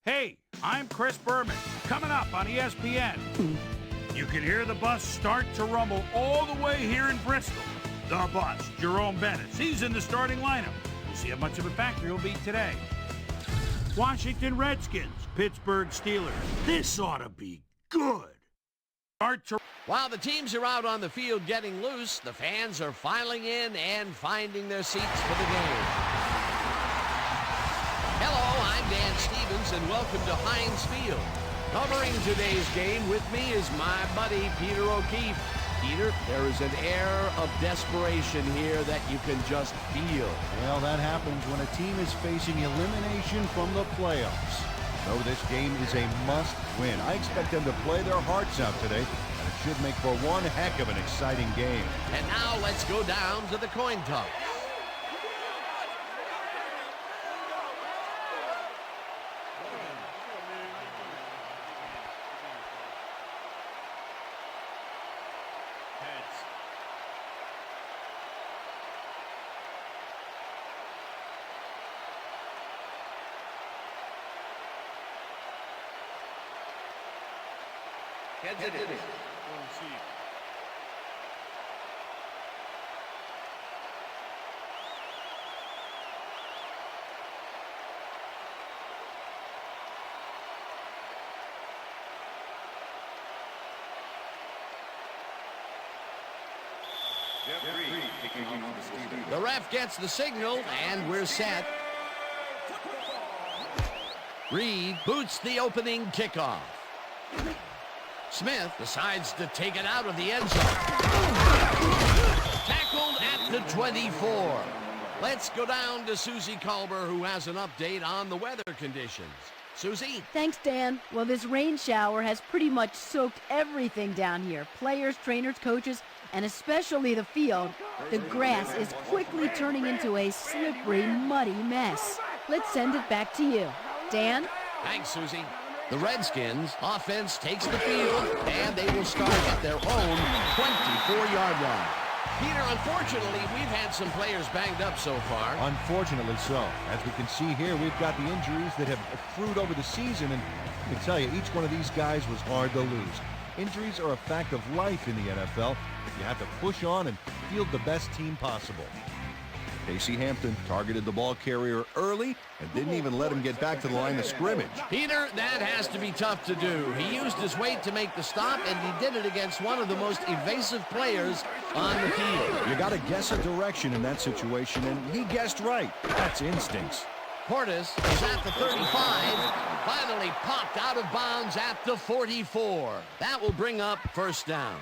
Hey, I'm Chris Berman. Coming up on ESPN, you can hear the bus start to rumble all the way here in Bristol. The bus, Jerome Bennett. He's in the starting lineup. We'll see how much of a factor he'll be today. Washington Redskins, Pittsburgh Steelers. This ought to be good. While the teams are out on the field getting loose, the fans are filing in and finding their seats for the game. Hello, I'm Dan Stevens, and welcome to Heinz Field. Covering today's game with me is my buddy, Peter O'Keefe. Peter, there is an air of desperation here that you can just feel. Well, that happens when a team is facing elimination from the playoffs. So this game is a must-win. I expect them to play their hearts out today, and it should make for one heck of an exciting game. And now let's go down to the coin toss. Heads it is. The ref gets the signal, and we're set. Reed boots the opening kickoff. Smith decides to take it out of the end zone. Tackled at the 24. Let's go down to Susie Culber, who has an update on the weather conditions. Susie? Thanks, Dan. Well, this rain shower has pretty much soaked everything down here. Players, trainers, coaches, and especially the field. The grass is quickly turning into a slippery, muddy mess. Let's send it back to you. Dan? Thanks, Susie. The Redskins offense takes the field, and they will start at their own 24-yard line. Peter, unfortunately, we've had some players banged up so far. Unfortunately so. As we can see here, we've got the injuries that have accrued over the season, and I can tell you, each one of these guys was hard to lose. Injuries are a fact of life in the NFL. You have to push on and field the best team possible. Casey Hampton targeted the ball carrier early and didn't even let him get back to the line of scrimmage. Peter, that has to be tough to do. He used his weight to make the stop, and he did it against one of the most evasive players on the field. You got to guess a direction in that situation, and he guessed right. That's instincts. Portis is at the 35, finally popped out of bounds at the 44. That will bring up first down.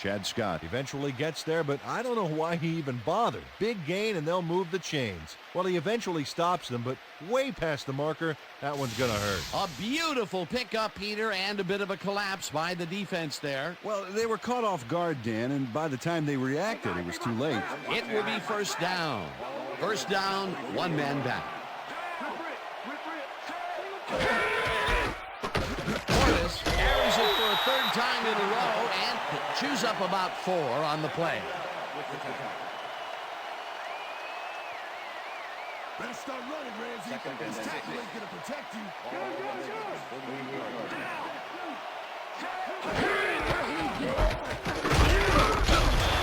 Chad Scott eventually gets there, but I don't know why he even bothered. Big gain, and they'll move the chains. Well, he eventually stops them, but way past the marker, that one's going to hurt. A beautiful pickup, Peter, and a bit of a collapse by the defense there. Well, they were caught off guard, Dan, and by the time they reacted, it was too late. It will be first down. First down, one man back. Portis carries it for a third time in a row and chews up about 4 on the play. Better start running, Ramsey. This tackle ain't gonna protect you.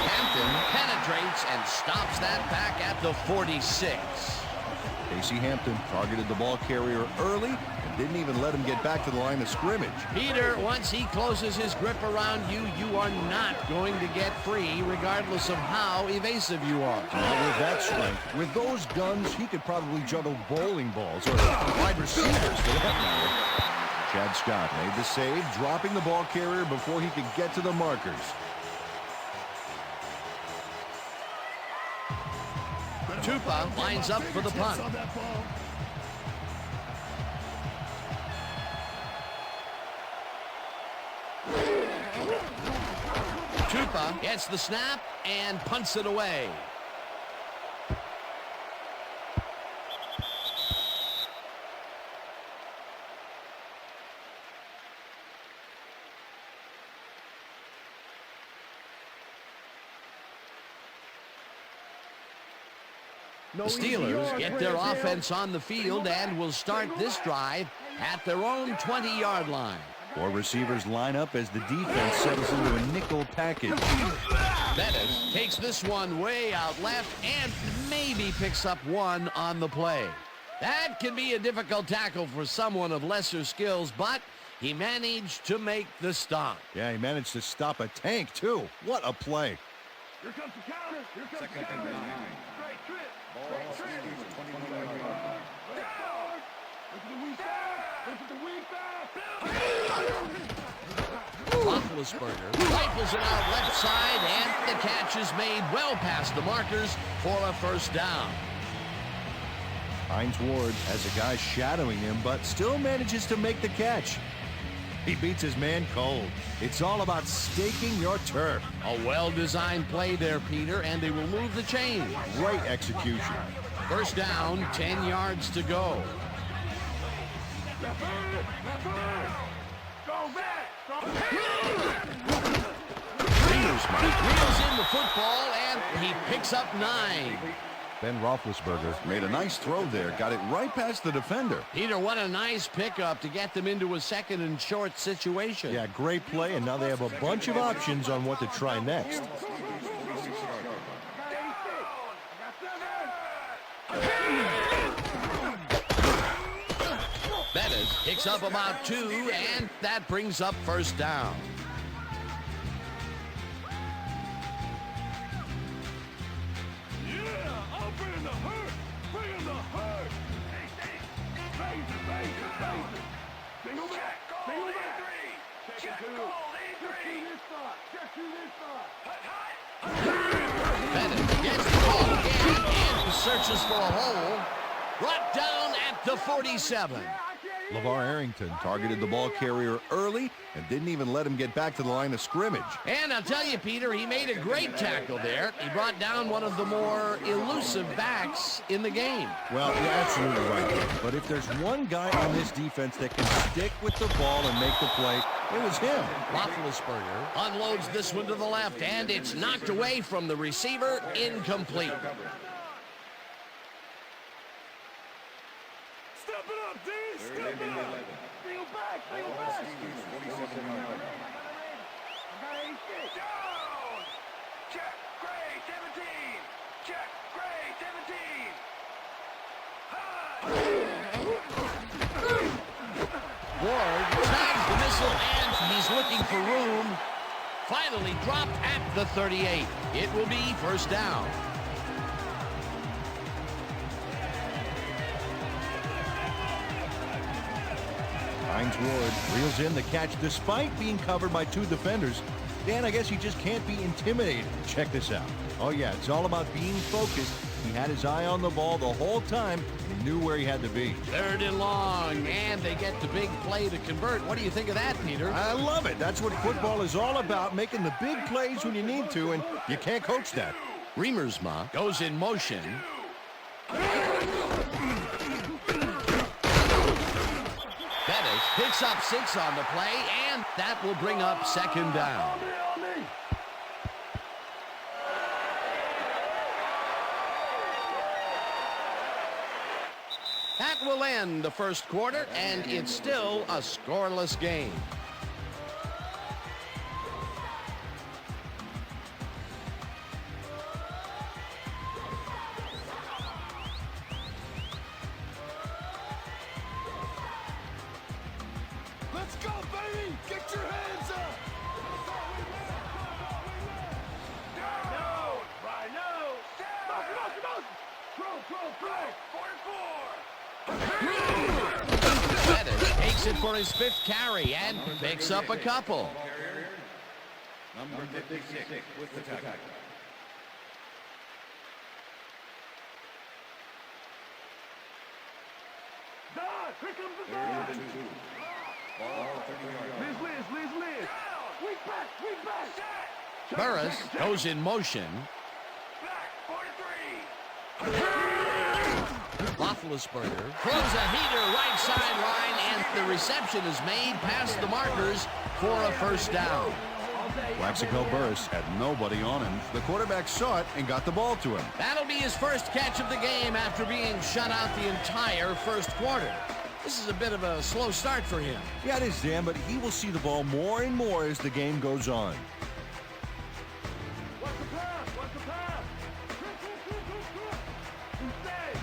Hampton penetrates and stops that back at the 46. Casey Hampton targeted the ball carrier early and didn't even let him get back to the line of scrimmage. Peter, once he closes his grip around you, you are not going to get free, regardless of how evasive you are. Well, with that strength, with those guns, he could probably juggle bowling balls or wide receivers for that matter. Chad Scott made the save, dropping the ball carrier before he could get to the markers. Tupa lines up for the punt. Tupa gets the snap and punts it away. The Steelers get their offense on the field and will start this drive at their own 20-yard line. 4 receivers line up as the defense settles into a nickel package. Bennett takes this one way out left and maybe picks up one on the play. That can be a difficult tackle for someone of lesser skills, but he managed to make the stop. Yeah, he managed to stop a tank, too. What a play. Here comes the counter. Here comes the counter. Straight trip. Straight trip. Look at the weak side. Look at the weak side. Roethlisberger rifles it out left side, and the catch is made well past the markers for a first down. Hines Ward has a guy shadowing him, but still manages to make the catch. He beats his man cold. It's all about staking your turf. A well-designed play there, Peter, and they will move the chain. Great execution. First down, 10 yards to go. Go back. Reels in the football, and he picks up 9. Ben Roethlisberger Made a nice throw there. Got it right past the defender. Peter, what a nice pickup to get them into a second and short situation. Yeah, great play, and now they have a bunch of options on what to try next. Bennett picks up about 2, and that brings up first down. Bennett gets the ball again and searches for a hole. Brought down at the 47. LeVar Arrington Targeted the ball carrier early and didn't even let him get back to the line of scrimmage. And I'll tell you, Peter, he made a great tackle there. He brought down one of the more elusive backs in the game. Well, you're absolutely right. But if there's one guy on this defense that can stick with the ball and make the play, it was him. Roethlisberger unloads this one to the left, and it's knocked away from the receiver, incomplete. Step it up, D. Step it up. Bring him back. Bring him back. Down. Check. Gray, 17. Check. Gray, 17. Ward tags the missile, and he's looking for room. Finally dropped at the 38. It will be first down. Hines Ward reels in the catch despite being covered by 2 defenders. Dan, I guess he just can't be intimidated. Check this out. Oh, yeah, it's all about being focused. He had his eye on the ball the whole time and knew where he had to be. 3rd and long, and they get the big play to convert. What do you think of that, Peter? I love it. That's what football is all about, making the big plays when you need to, and you can't coach that. Riemersma goes in motion. Bennett picks up 6 on the play, and that will bring up second down. That will end the first quarter, and it's still a scoreless game. Let's go, baby! Get your hands up! Down! Rhino! Down! Throw! 44! Bennett takes it for his 5th carry and picks up a couple. Number 56 with the tackle. Don! Here comes the Don! 3rd and 2. Ball 30 yards. Liz! We back! Burris goes in motion. Back! 43! Roethlisberger throws a heater right sideline, and the reception is made past the markers for a first down. Plaxico Burress had nobody on him. The quarterback saw it and got the ball to him. That'll be his first catch of the game after being shut out the entire first quarter. This is a bit of a slow start for him. Yeah, it is, Dan, but he will see the ball more and more as the game goes on. What's the pass? What's the pass? Stay!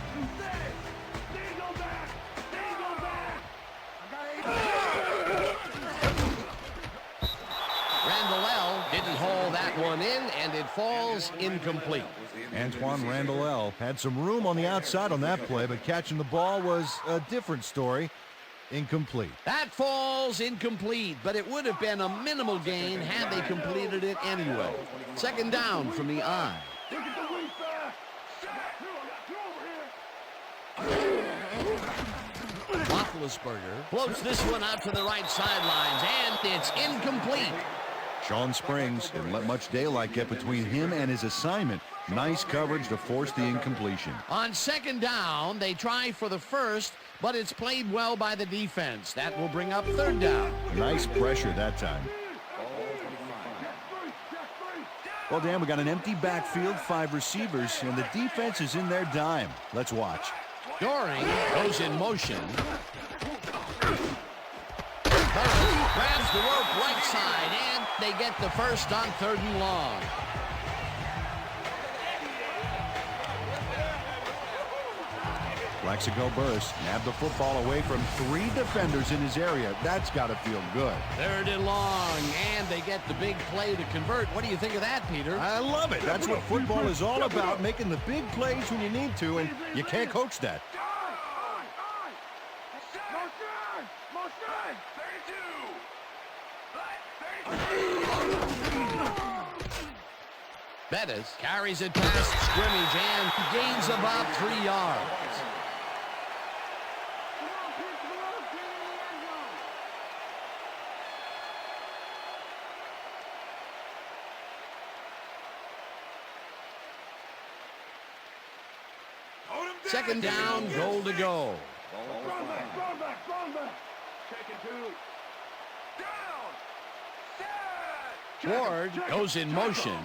Stay, go back! Stay, go back! Randall didn't hold that one in, and it falls incomplete. Antoine Randall had some room on the outside on that play, but catching the ball was a different story. Incomplete. That falls incomplete, but it would have been a minimal gain had they completed it anyway. Second down from the I. Look at the weak back! Two over here! Roethlisberger floats this one out to the right sidelines, and it's incomplete. Sean Springs didn't let much daylight get between him and his assignment. Nice coverage to force the incompletion. On second down, they try for the first, but it's played well by the defense. That will bring up third down. Nice pressure that time. Well, Dan, we got an empty backfield, 5 receivers, and the defense is in their dime. Let's watch. Doring goes in motion. Burrow grabs the rope right side, and they get the first on 3rd and long. Plaxico Burress nabbed the football away from 3 defenders in his area. That's got to feel good. 3rd and long, and they get the big play to convert. What do you think of that, Peter? I love it. That's what football is all about, making the big plays when you need to, and you can't coach that. Bettis carries it past scrimmage and gains about 3 yards. Second down, goal to go. Strong back. Taking 2. Down. Ward goes in motion.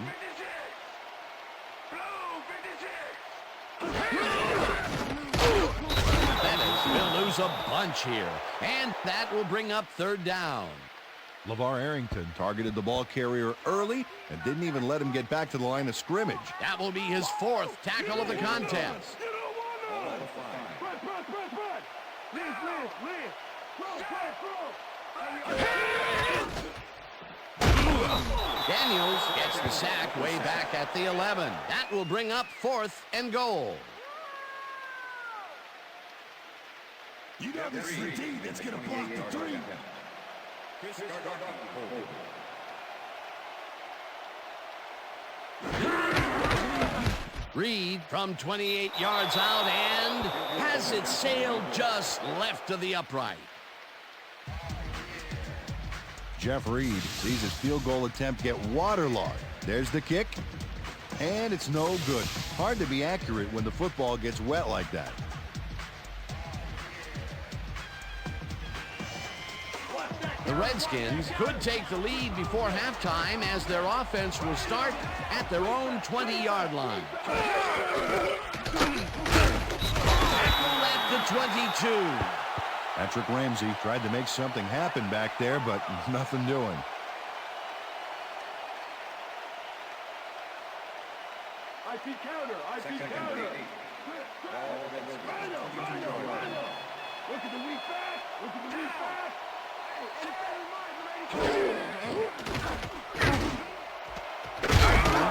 Bettis will lose a bunch here, and that will bring up 3rd down. LeVar Arrington targeted the ball carrier early and didn't even let him get back to the line of scrimmage. That will be his 4th tackle of the contest. Daniels gets the sack way back at the 11. That will bring up 4th and goal. You got this D that's going to block the 3. Reed from 28 yards out and has it sailed just left of the upright. Jeff Reed sees his field goal attempt get waterlogged. There's the kick, and it's no good. Hard to be accurate when the football gets wet like that. The Redskins could take the lead before halftime as their offense will start at their own 20-yard line. Tackle at the 22. Patrick Ramsey tried to make something happen back there, but nothing doing. IP counter. Look at the weak back.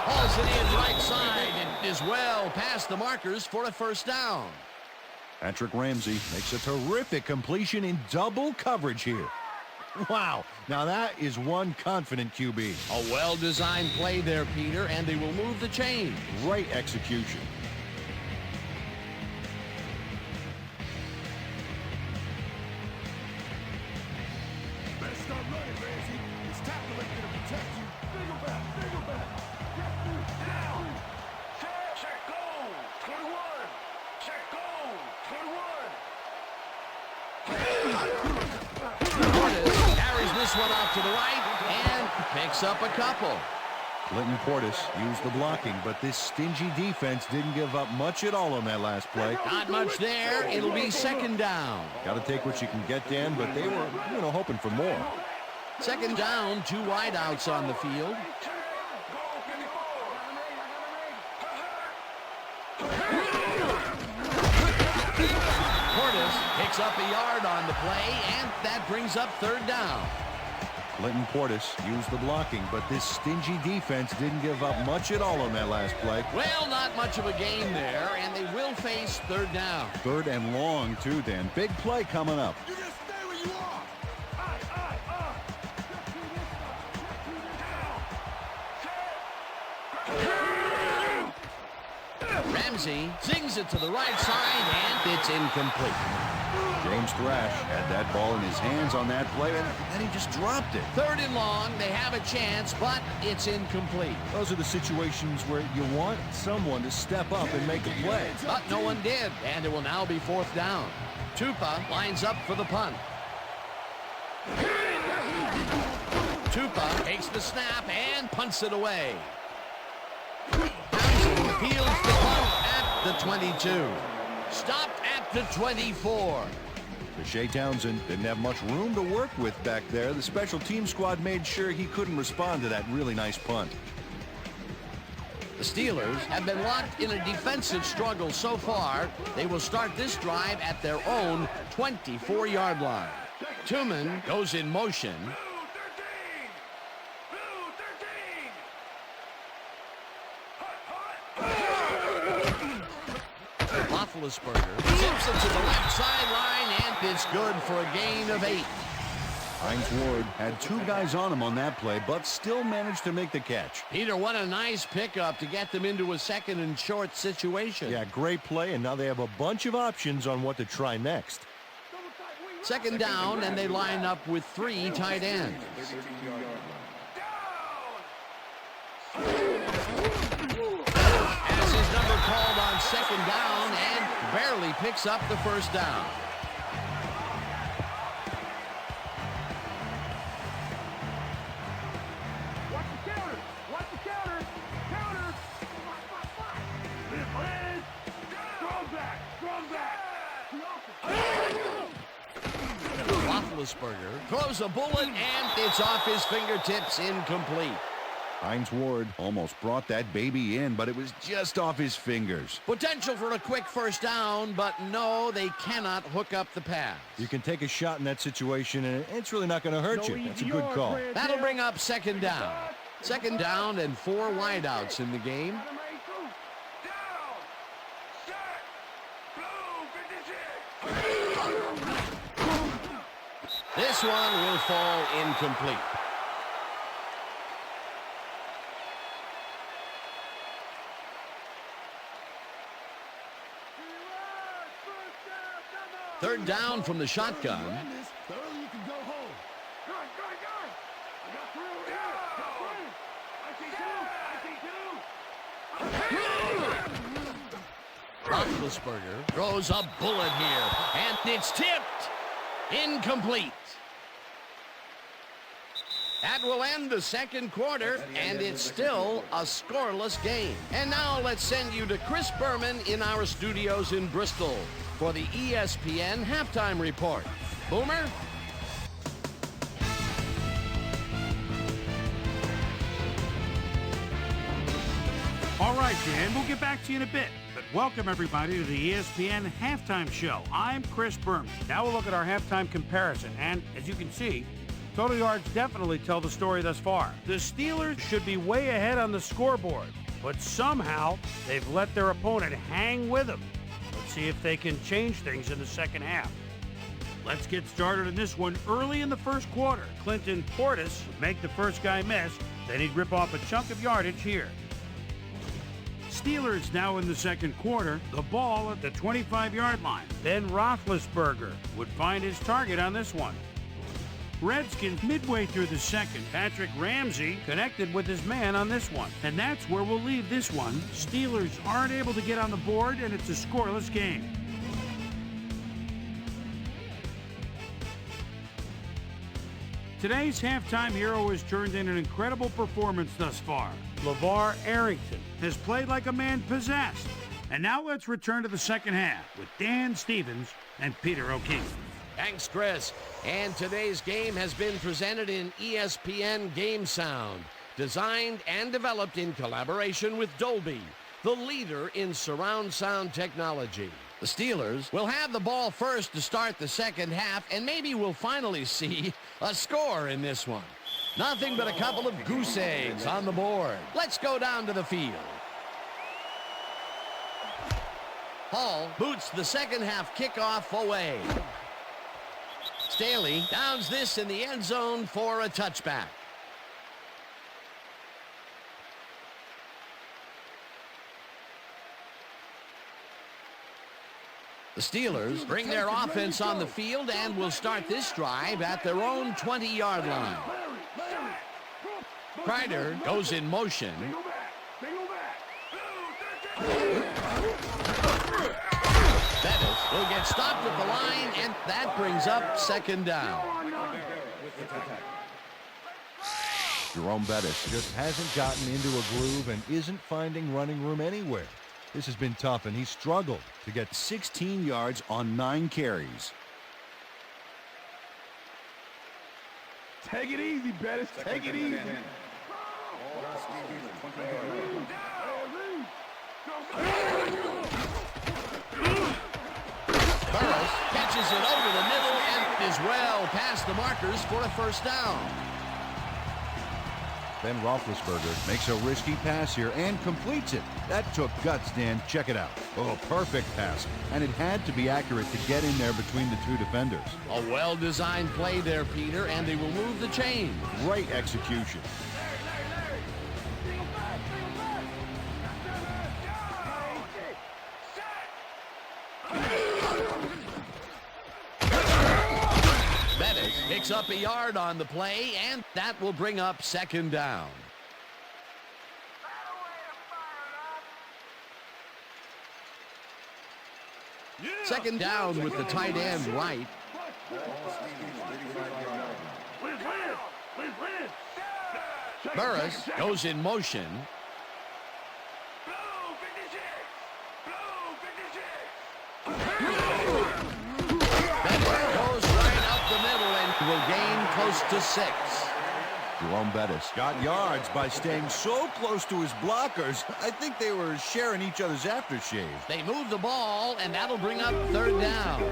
Hauls it in right side and is well past the markers for a 1st down. Patrick Ramsey makes a terrific completion in double coverage here. Wow, now that is one confident QB. A well-designed play there, Peter, and they will move the chain. Great execution. Better start running, Ramsey. This tackle ain't going to protect you. Finger back. Down. Check, go. 21. Check, go. 21. Carries this this one off to the right and picks up a couple. Clinton Portis used the blocking, but this stingy defense didn't give up much at all on that last play. Not much there. It'll be second down. Got to take what you can get, Dan, but they were, hoping for more. Second down, 2 wideouts on the field. Portis picks up a yard on the play, and that brings up third down. Clinton Portis used the blocking, but this stingy defense didn't give up much at all on that last play. Well, not much of a gain there, and they will face third down. Third and long, too, Dan. Big play coming up. You just stay where you are. Ramsey zings it to the right side, and it's incomplete. James Thrash had that ball in his hands on that play, and then he just dropped it. Third and long, they have a chance, but it's incomplete. Those are the situations where you want someone to step up and make a play. But no one did, and it will now be fourth down. Tupa lines up for the punt. Tupa takes the snap and punts it away. Townsend fields the punt at the 22. Stopped at the 24. Shea Townsend didn't have much room to work with back there. The special team squad made sure he couldn't respond to that really nice punt. The Steelers have been locked in a defensive struggle so far. They will start this drive at their own 24-yard line. Tuman goes in motion. Roethlisberger zips it to the left sideline, and it's good for a gain of 8. Hines Ward had 2 guys on him on that play, but still managed to make the catch. Peter, what a nice pickup to get them into a second and short situation. Yeah, great play, and now they have a bunch of options on what to try next. Second down, and they line up with 3 tight ends. Has his number called on second down and barely picks up the first down. Watch the counter. Watch the counter. Counter. Strong back. Strong back. Roethlisberger throws a bullet, and it's off his fingertips, incomplete. Hines Ward almost brought that baby in, but it was just off his fingers. Potential for a quick first down, but no, they cannot hook up the pass. You can take a shot in that situation, and it's really not going to hurt you. That's a good call. That'll bring up second down. Second down and 4 wideouts in the game. This one will fall incomplete. Third down from the shotgun. The earlier you can go home. Roethlisberger throws a bullet here, and it's tipped. Incomplete. That will end the second quarter, and it's still a scoreless game. And now let's send you to Chris Berman in our studios in Bristol for the ESPN Halftime Report. Boomer? All right, Dan, we'll get back to you in a bit. But welcome, everybody, to the ESPN Halftime Show. I'm Chris Berman. Now we'll look at our halftime comparison. And as you can see, total yards definitely tell the story thus far. The Steelers should be way ahead on the scoreboard, but somehow they've let their opponent hang with them. Let's see if they can change things in the second half. Let's get started in this one early in the first quarter. Clinton Portis would make the first guy miss, then he'd rip off a chunk of yardage here. Steelers now in the second quarter, the ball at the 25-yard line. Then Roethlisberger would find his target on this one. Redskins midway through the second, Patrick Ramsey connected with his man on this one. And that's where we'll leave this one. Steelers aren't able to get on the board, and it's a scoreless game. Today's halftime hero has turned in an incredible performance thus far. LeVar Arrington has played like a man possessed. And now let's return to the second half with Dan Stevens and Peter O'Keefe. Thanks, Chris. And today's game has been presented in ESPN Game Sound, designed and developed in collaboration with Dolby, the leader in surround sound technology. The Steelers will have the ball first to start the second half, and maybe we'll finally see a score in this one. Nothing but a couple of goose eggs on the board. Let's go down to the field. Hall boots the second half kickoff away. Staley downs this in the end zone for a touchback. The Steelers bring their offense on the field and will start this drive at their own 20-yard line. Kreider goes in motion. Bettis will get stopped at the line, and that brings up second down. Jerome Bettis just hasn't gotten into a groove and isn't finding running room anywhere. This has been tough, and he struggled to get 16 yards on 9 carries. Take it easy, Bettis. Take it easy. Burris catches it over the middle and is well past the markers for a first down. Ben Roethlisberger makes a risky pass here and completes it. That took guts, Dan. Check it out. Oh, perfect pass. And it had to be accurate to get in there between the two defenders. A well-designed play there, Peter, and they will move the chain. Great execution. Bettis picks up a yard on the play, and that will bring up second down. Second down with the tight end right. Burris goes in motion. Will gain close to 6. Jerome Bettis got yards by staying so close to his blockers. I think they were sharing each other's aftershave. They move the ball, and that'll bring up third down.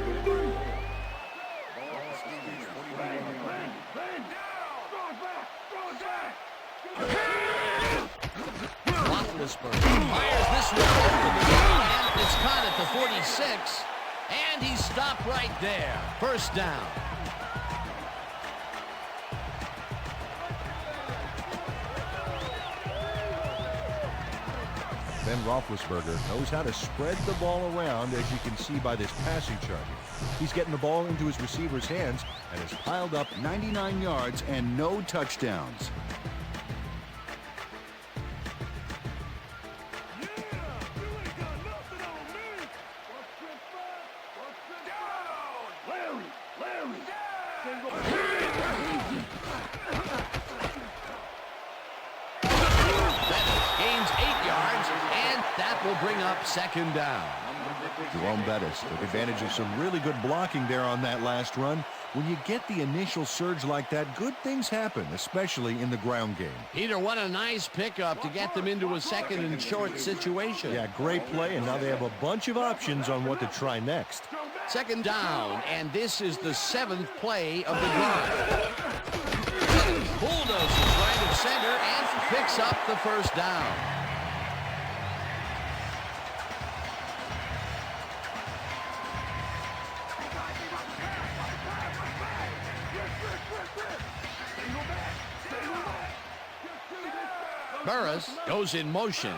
Roethlisberger fires this one over the middle, and it's caught at the 46, and he stopped right there. First down. Ben Roethlisberger knows how to spread the ball around, as you can see by this passing chart. He's getting the ball into his receiver's hands and has piled up 99 yards and no touchdowns. Will bring up second down. Jerome Bettis took advantage of some really good blocking there on that last run. When you get the initial surge like that, good things happen, especially in the ground game. Peter, what a nice pickup to get them into a second and short situation. Yeah, great play, and now they have a bunch of options on what to try next. Second down, and this is the 7th play of the drive. Bulldozes right at center and picks up the first down. Burris goes in motion.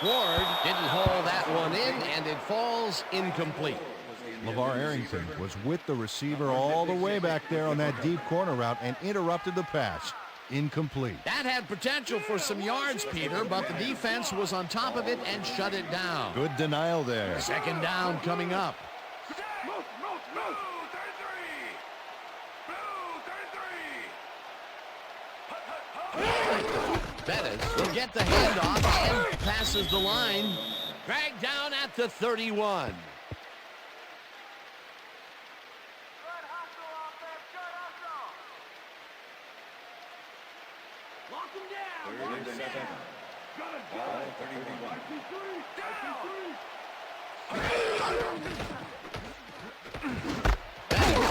Ward didn't haul that one in, and it falls incomplete. LeVar Arrington was with the receiver all the way back there on that deep corner route and interrupted the pass. incomplete. That had potential for some yards, Peter, but the defense was on top of it and shut it down. Good denial there. Second down coming up. Bettis will get the handoff and passes the line. Dragged down at the 31.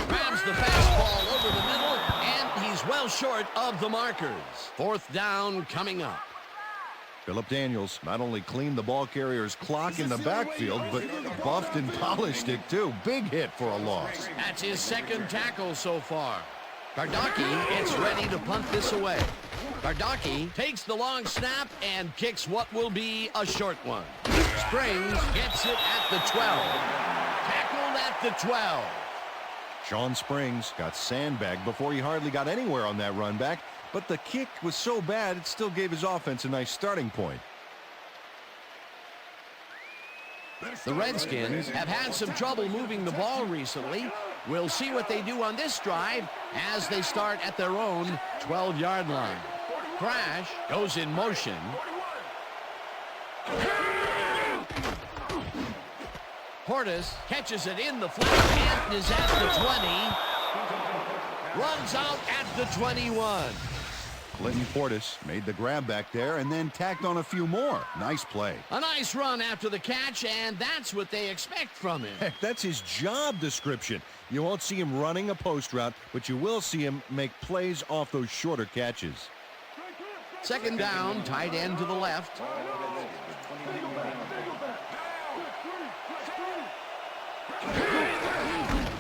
Grabs the fastball over the middle, and he's well short of the markers. Fourth down coming up. Phillip Daniels not only cleaned the ball carrier's clock in the backfield, but buffed and polished it too. Big hit for a loss. That's his second tackle so far. Gardocki gets ready to punt this away. Gardocki takes the long snap and kicks what will be a short one. Springs gets it at the 12. Tackled at the 12. Sean Springs got sandbagged before he hardly got anywhere on that run back, but the kick was so bad it still gave his offense a nice starting point. The Redskins have had some trouble moving the ball recently. We'll see what they do on this drive as they start at their own 12-yard line. Crash goes in motion. Portis catches it in the flat and is at the 20. Runs out at the 21. Clinton Portis made the grab back there and then tacked on a few more. Nice play. A nice run after the catch, and that's what they expect from him. Heck, that's his job description. You won't see him running a post route, but you will see him make plays off those shorter catches. Second down, tight end to the left.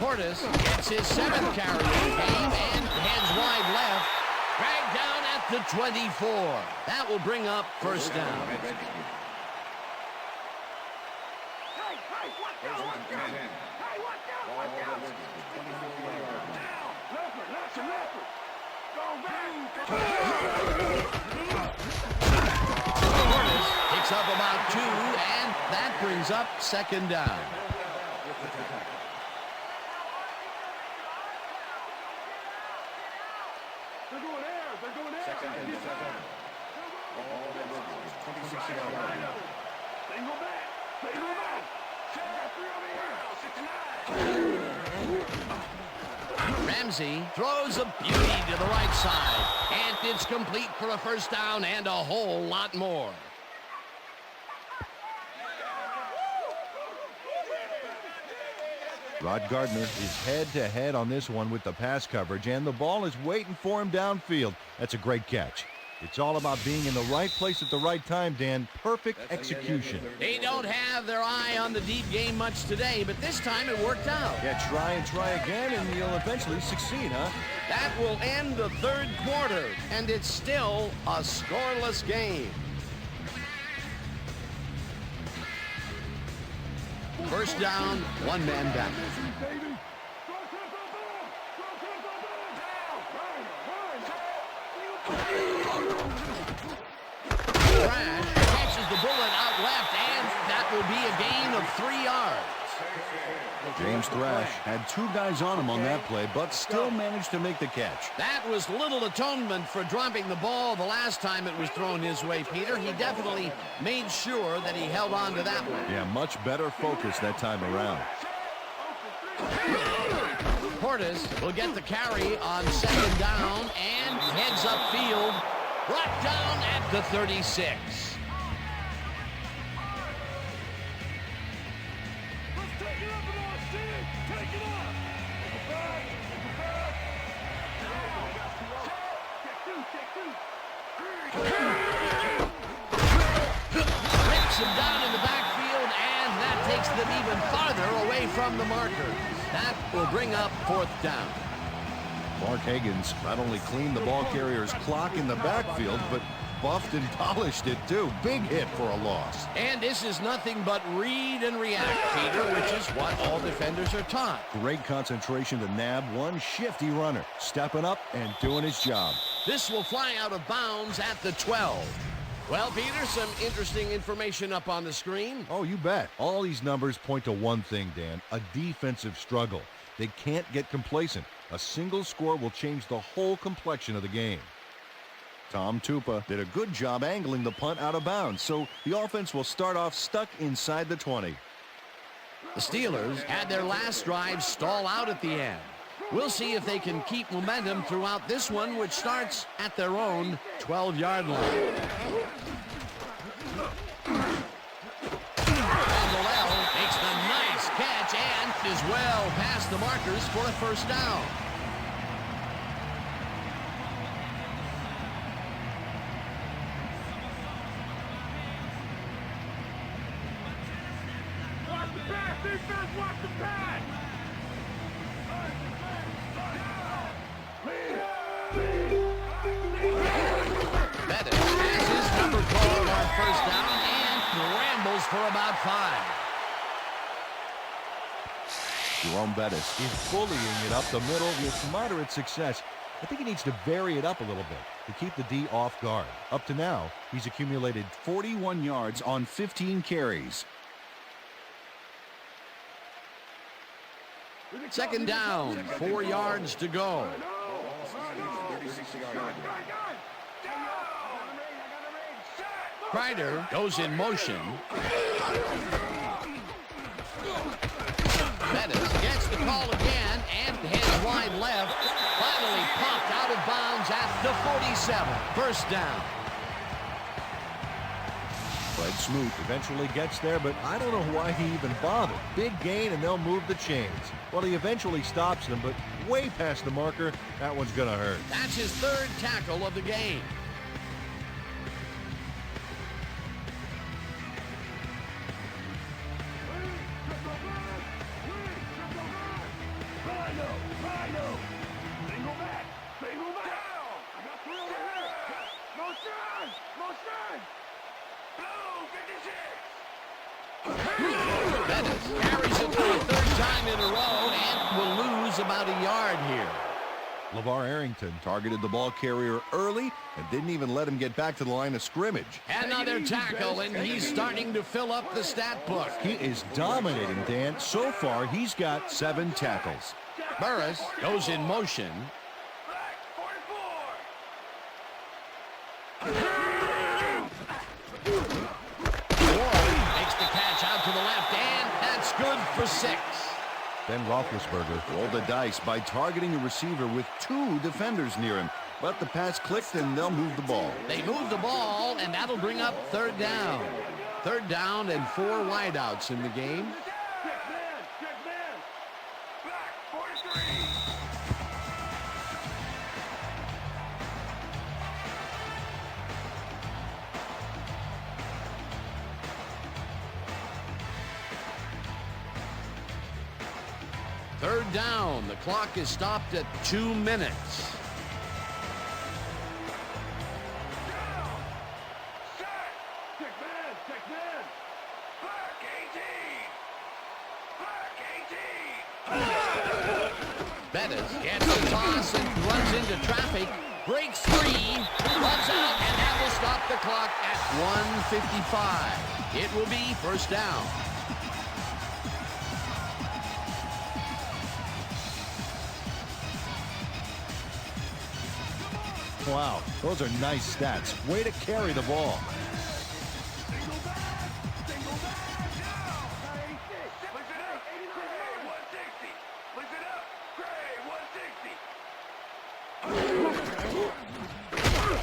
Portis gets his 7th carry of the game and heads wide left. Dragged down at the 24. That will bring up first down. Portis picks up about 2, and that brings up second down. Ramsey throws a beauty to the right side, and it's complete for a first down and a whole lot more. Rod Gardner is head-to-head on this one with the pass coverage, and the ball is waiting for him downfield. That's a great catch. It's all about being in the right place at the right time, Dan. Perfect execution. They don't have their eye on the deep game much today, but this time it worked out. Yeah, try and try again, and you'll eventually succeed, huh? That will end the third quarter, and it's still a scoreless game. First down, one man back. Crash catches the bullet out left, and that will be a gain of 3 yards. James Thrash had 2 guys on him on that play, but still managed to make the catch. That was little atonement for dropping the ball the last time it was thrown his way, Peter. He definitely made sure that he held on to that one. Yeah, much better focus that time around. Portis will get the carry on second down and heads upfield. Brought down at the 36. Rips him down in the backfield, and that takes them even farther away from the marker. That will bring up fourth down. Mark Higgins not only cleaned the ball carrier's clock in the backfield, but buffed and polished it too. Big hit for a loss. And this is nothing but read and react, Peter, which is what all defenders are taught. Great concentration to nab one shifty runner, stepping up and doing his job. This will fly out of bounds at the 12. Well, Peter, some interesting information up on the screen. Oh, you bet. All these numbers point to one thing, Dan, a defensive struggle. They can't get complacent. A single score will change the whole complexion of the game. Tom Tupa did a good job angling the punt out of bounds, so the offense will start off stuck inside the 20. The Steelers had their last drive stall out at the end. We'll see if they can keep momentum throughout this one, which starts at their own 12-yard line. Vandalel makes a nice catch and is well past the markers for a first down. Watch the pass, defense, watch the pass! Bettis has his number called on first down and rambles for about 5. Jerome Bettis is bullying it up the middle with moderate success. I think he needs to vary it up a little bit to keep the D off guard. Up to now, he's accumulated 41 yards on 15 carries. Second down, 4 yards to go. Kreider goes in motion. Bettis gets the call again and heads wide left. Finally popped out of bounds at the 47. First down. Fred Smoot eventually gets there, but I don't know why he even bothered. Big gain, and they'll move the chains. Well, he eventually stops them, but way past the marker, that one's going to hurt. That's his third tackle of the game. Bettis carries it for the third time in a row and will lose about a yard here. LeVar Arrington Targeted the ball carrier early and didn't even let him get back to the line of scrimmage. Another tackle, and he's starting to fill up the stat book. He is dominating, Dan. So far, he's got 7 tackles. Burris goes in motion. Makes the catch out to the left, and that's good for 6. Ben Roethlisberger. Rolled the dice by targeting a receiver with 2 defenders near him. But the pass clicked and they'll move the ball. They move the ball, and that'll bring up third down. Third down and 4 wideouts in the game. Third down. The clock is stopped at 2 minutes. Bettis gets the toss and runs into traffic, breaks free, runs out, and that will stop the clock at 1:55. It will be first down. Wow, those are nice stats. Way to carry the ball.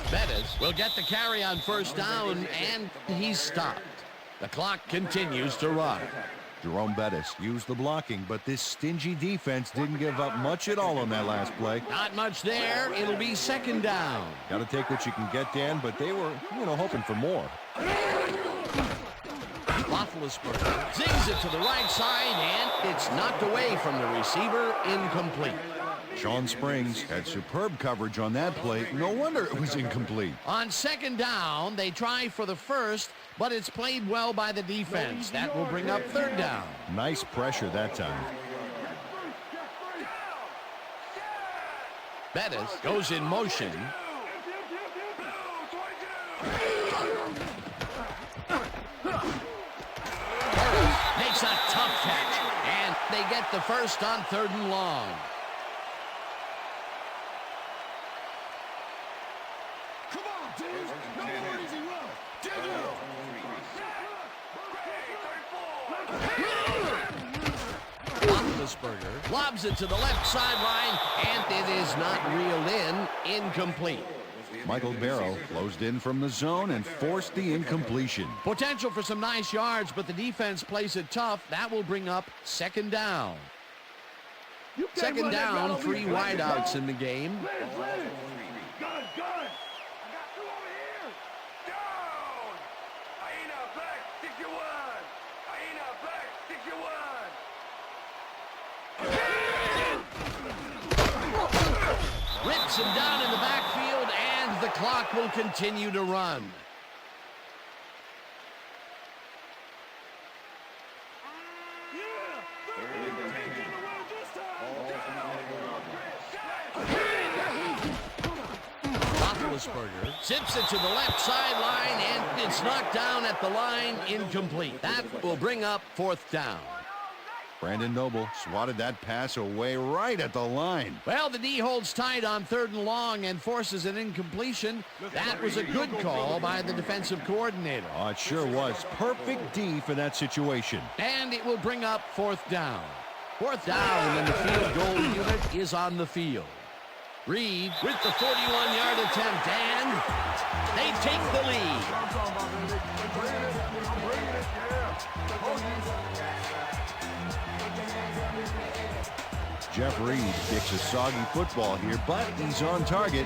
Bettis will get the carry on first down, and he's stopped. The clock continues to run. Jerome Bettis used the blocking, but this stingy defense didn't give up much at all on that last play. Not much there. It'll be second down. Got to take what you can get, Dan, but they were, hoping for more. Roethlisberger zings it to the right side, and it's knocked away from the receiver, incomplete. Sean Springs had superb coverage on that play. No wonder it was incomplete. On second down, they try for the first, but it's played well by the defense. That will bring up third down. Nice pressure that time. Bettis goes in motion. Makes a tough catch, and they get the first on 3rd and long. Come on, dudes. No more easy run. Dig it. Roethlisberger lobs it to the left sideline, and it is not reeled in. Incomplete. Michael Barrow closed in from the zone and forced the incompletion. Potential for some nice yards, but the defense plays it tough. That will bring up 2nd down. 2nd down, 3 wideouts in the game. Gun. I got 2 over here. Down. Hyena back, 61. Hyena back, 61. Rips him down in the backfield, and the clock will continue to run. Roethlisberger zips it to the left sideline, and it's knocked down at the line, incomplete. That will bring up 4th down. Brandon Noble swatted that pass away right at the line. Well, the D holds tight on 3rd and long and forces an incompletion. That was a good call by the defensive coordinator. Oh, it sure was. Perfect D for that situation. And it will bring up 4th down. 4th down, and the field goal unit is on the field. Reed with the 41-yard attempt, and they take the lead. Jeff Reed kicks a soggy football here, but he's on target.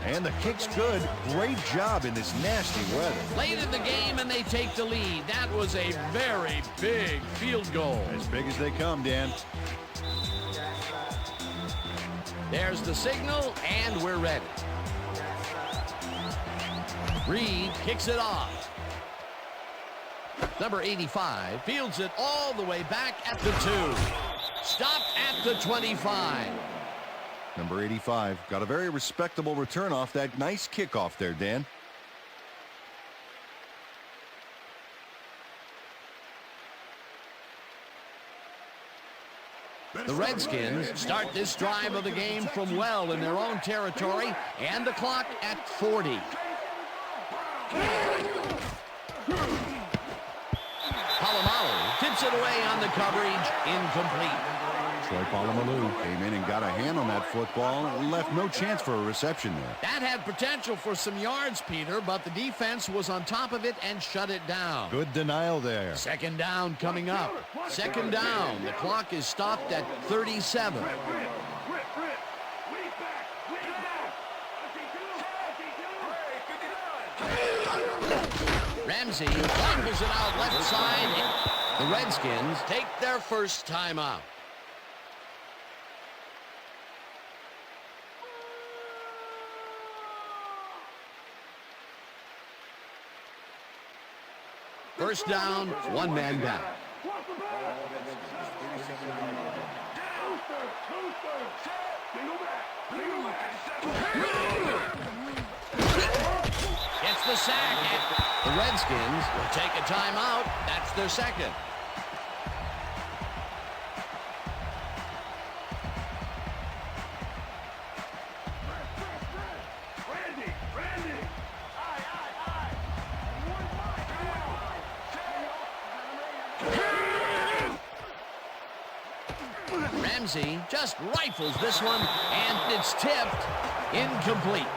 And the kick's good. Great job in this nasty weather. Late in the game, and they take the lead. That was a very big field goal. As big as they come, Dan. There's the signal, and we're ready. Reed kicks it off. Number 85 fields it all the way back at the 2. Stopped at the 25. Number 85 got a very respectable return off that nice kickoff there, Dan. The Redskins start this drive of the game from well in their own territory, and the clock at 40. Polamalu tips it away on the coverage, incomplete. Troy Polamalu came in and got a hand on that football and left no chance for a reception there. That had potential for some yards, Peter, but the defense was on top of it and shut it down. Good denial there. 2nd down coming up. 2nd down. The clock is stopped at 37. Ramsey rifles it out left side. The Redskins take their first timeout. First down, 1 man down. Gets the sack. The Redskins will take a timeout. That's their second. Ramsey just rifles this one, and it's tipped. Incomplete.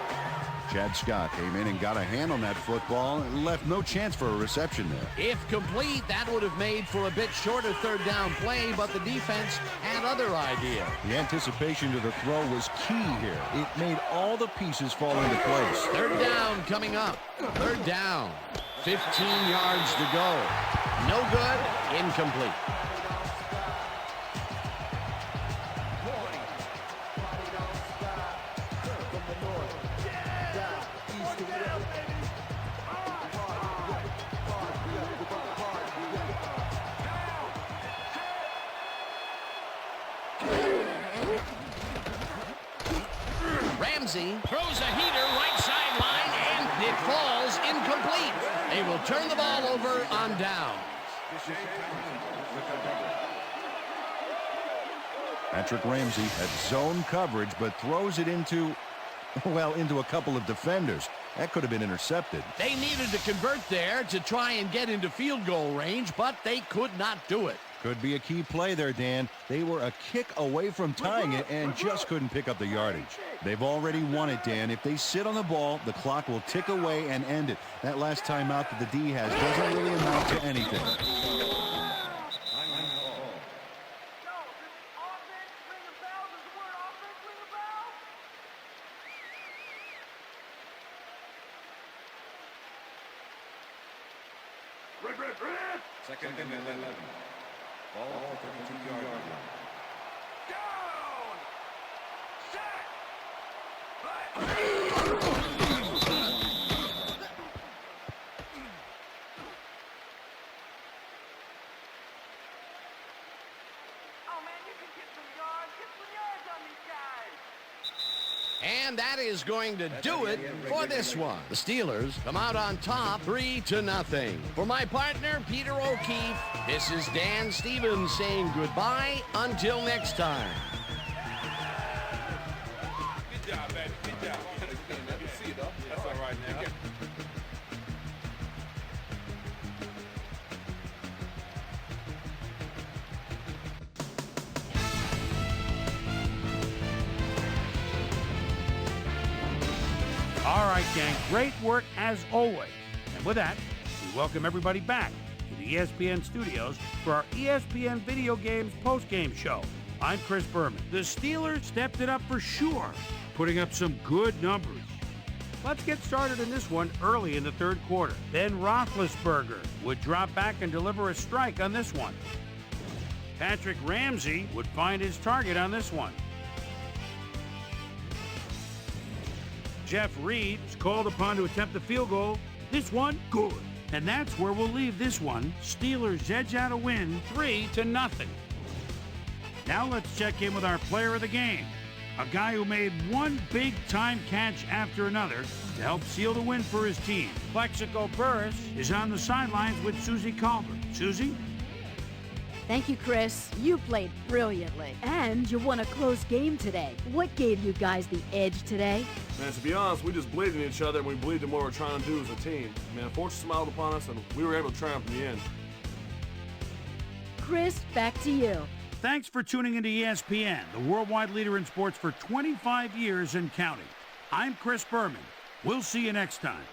Chad Scott came in and got a hand on that football and left no chance for a reception there. If complete, that would have made for a bit shorter 3rd down play, but the defense had other ideas. The anticipation to the throw was key here. It made all the pieces fall into place. 3rd down coming up. 3rd down. 15 yards to go. No good. Incomplete. Ramsey throws a heater right sideline, and it falls is incomplete. They will turn the ball over on downs. Patrick Ramsey has zone coverage, but throws it into a couple of defenders. That could have been intercepted. They needed to convert there to try and get into field goal range, but they could not do it. Could be a key play there, Dan. They were a kick away from tying it and just couldn't pick up the yardage. They've already won it, Dan. If they sit on the ball, the clock will tick away and end it. That last timeout that the D has doesn't really amount to anything. Second and 11. Ball 32-yard line. Down! And that is going to do it for this one. The Steelers come out on top 3-0. For my partner, Peter O'Keefe, this is Dan Stevens saying goodbye until next time. Good job, man. Good job. Let me see it, though. That's all right, man. All right, gang, great work as always. And with that, we welcome everybody back to the ESPN studios for our ESPN Video Games postgame show. I'm Chris Berman. The Steelers stepped it up for sure, putting up some good numbers. Let's get started in this one early in the third quarter. Then Roethlisberger would drop back and deliver a strike on this one. Patrick Ramsey would find his target on this one. Jeff Reed is called upon to attempt the field goal. This one, good. And that's where we'll leave this one. Steelers edge out a win 3-0. Now let's check in with our player of the game. A guy who made one big-time catch after another to help seal the win for his team. Plexico Burris is on the sidelines with Susie Calvert. Susie? Thank you, Chris. You played brilliantly. And you won a close game today. What gave you guys the edge today? Man, to be honest, we just believed in each other and we believed in what we're trying to do as a team. Man, fortune smiled upon us and we were able to triumph in the end. Chris, back to you. Thanks for tuning into ESPN, the worldwide leader in sports for 25 years and counting. I'm Chris Berman. We'll see you next time.